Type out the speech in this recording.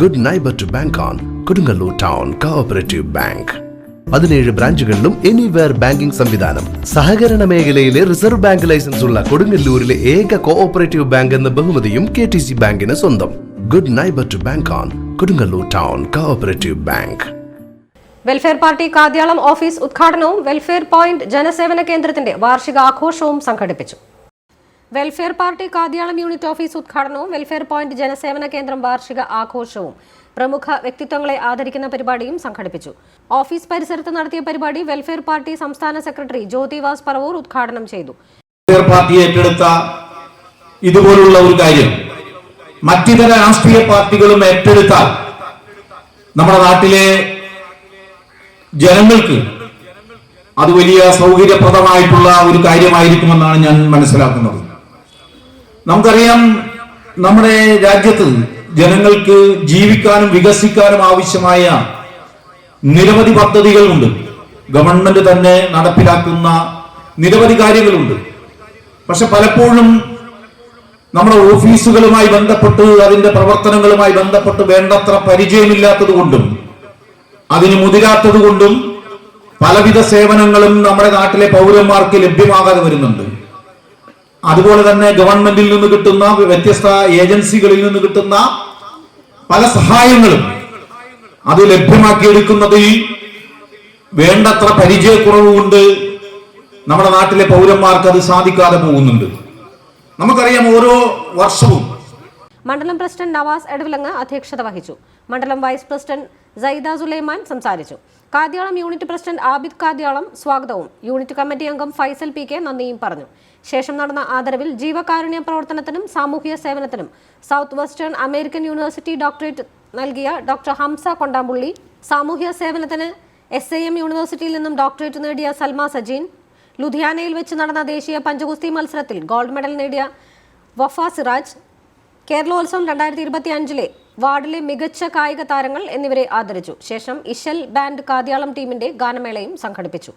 Good neighbour to bank on Kodungallur town cooperative bank. 17 ബ്രാഞ്ചുകളിലും anywhere banking സംവിധാനം. സഹകരണ മേഖലയിലെ റിസർവ് ബാങ്ക് ലൈസൻസ് ഉള്ള കൊടുങ്ങല്ലൂരിലെ ഏക കോഓപ്പറേറ്റീവ് ബാങ്ക് എന്ന ബഹുമതിയും KTC ബാങ്കിന് സ്വന്തം. Good neighbour to bank on Kodungallur town cooperative bank. Welfare party Kadyalam office ഉദ്ഘാടനവും വെൽഫെയർ പോയിന്റ് ജനസേവന കേന്ദ്രത്തിന്റെ വാർഷിക ആഘോഷവും സംഘടിപ്പിച്ചു. Welfare party Kadyalam unit office ഉദ്ഘാടനവും വെൽഫെയർ പോയിന്റ് ജനസേവന കേന്ദ്രം വാർഷിക ആഘോഷവും പ്രമുഖ വ്യക്തിത്വങ്ങളെ ആദരിക്കുന്ന പരിപാടിയും സംഘടിപ്പിച്ചു. ഓഫീസ് പരിസരത്ത് നടത്തിയ പരിപാടി വെൽഫെയർ പാർട്ടി സംസ്ഥാന സെക്രട്ടറി ജ്യോതിവാസ് പറവൂർ ഉദ്ഘാടനം ചെയ്തു. വെൽഫെയർ പാർട്ടി ഏറ്റെടുത്ത ഇതുപോലുള്ള ഒരു കാര്യം മറ്റിതര രാഷ്ട്രീയ പാർട്ടികളും ഏറ്റെടുത്താൽ നമ്മുടെ നാട്ടിലെ ജനങ്ങൾക്ക് അത് വലിയ സൗകര്യപ്രദമായിട്ടുള്ള ഒരു കാര്യമായിരിക്കുമെന്നാണ് ഞാൻ മനസ്സിലാക്കുന്നത്. നമുക്കറിയാം, നമ്മുടെ രാജ്യത്ത് ജനങ്ങൾക്ക് ജീവിക്കാനും വികസിക്കാനും ആവശ്യമായ നിരവധി പദ്ധതികളുണ്ട്. ഗവൺമെന്റ് തന്നെ നടപ്പിലാക്കുന്ന നിരവധി കാര്യങ്ങളുണ്ട്. പക്ഷെ പലപ്പോഴും നമ്മുടെ ഓഫീസുകളുമായി ബന്ധപ്പെട്ട് അതിന്റെ പ്രവർത്തനങ്ങളുമായി ബന്ധപ്പെട്ട് വേണ്ടത്ര പരിചയമില്ലാത്തത് കൊണ്ടും അതിന് മുതിരാത്തത് കൊണ്ടും പലവിധ സേവനങ്ങളും നമ്മുടെ നാട്ടിലെ പൗരന്മാർക്ക് ലഭ്യമാകാതെ വരുന്നുണ്ട്. അതുപോലെ തന്നെ ഗവൺമെന്റിൽ നിന്ന് കിട്ടുന്ന വ്യത്യസ്ത ഏജൻസികളിൽ നിന്ന് കിട്ടുന്ന പല സഹായങ്ങളും അത് ലഭ്യമാക്കിയെടുക്കുന്നതിൽ വേണ്ടത്ര പരിചയക്കുറവ് കൊണ്ട് നമ്മുടെ നാട്ടിലെ പൗരന്മാർക്ക് അത് സാധിക്കാതെ പോകുന്നുണ്ട്. നമുക്കറിയാം, ഓരോ വർഷവും മണ്ഡലം പ്രസിഡന്റ് നവാസ് എടവിലങ്ങ് അധ്യക്ഷത വഹിച്ചു. മണ്ഡലം വൈസ് പ്രസിഡന്റ് സൈദ സുലൈമാൻ സംസാരിച്ചു. കാദ്യാളം യൂണിറ്റ് പ്രസിഡന്റ് ആബിദ് കാദ്യാളം സ്വാഗതവും യൂണിറ്റ് കമ്മിറ്റി അംഗം ഫൈസൽ PK നന്ദിയും പറഞ്ഞു. ശേഷം നടന്ന ആദരവിൽ ജീവകാരുണ്യ പ്രവർത്തനത്തിനും സാമൂഹ്യ സേവനത്തിനും South Western American university doctorate നൽകിയ ഡോക്ടർ ഹംസ കൊണ്ടാമ്പുള്ളി, സാമൂഹ്യ സേവനത്തിന് SIM യൂണിവേഴ്സിറ്റിയിൽ നിന്നും ഡോക്ടറേറ്റ് നേടിയ സൽമ സജീൻ, ലുധിയാനയിൽ വെച്ച് നടന്ന ദേശീയ പഞ്ചഗുസ്തി മത്സരത്തിൽ ഗോൾഡ് മെഡൽ നേടിയ വഫ സിറാജ്, കേരളോത്സവം 2025 വാർഡിലെ മികച്ച കായിക താരങ്ങൾ എന്നിവരെ ആദരിച്ചു. ശേഷം ഇശൽ ബാൻഡ് കാദ്യാളം ടീമിന്റെ ഗാനമേളയും സംഘടിപ്പിച്ചു.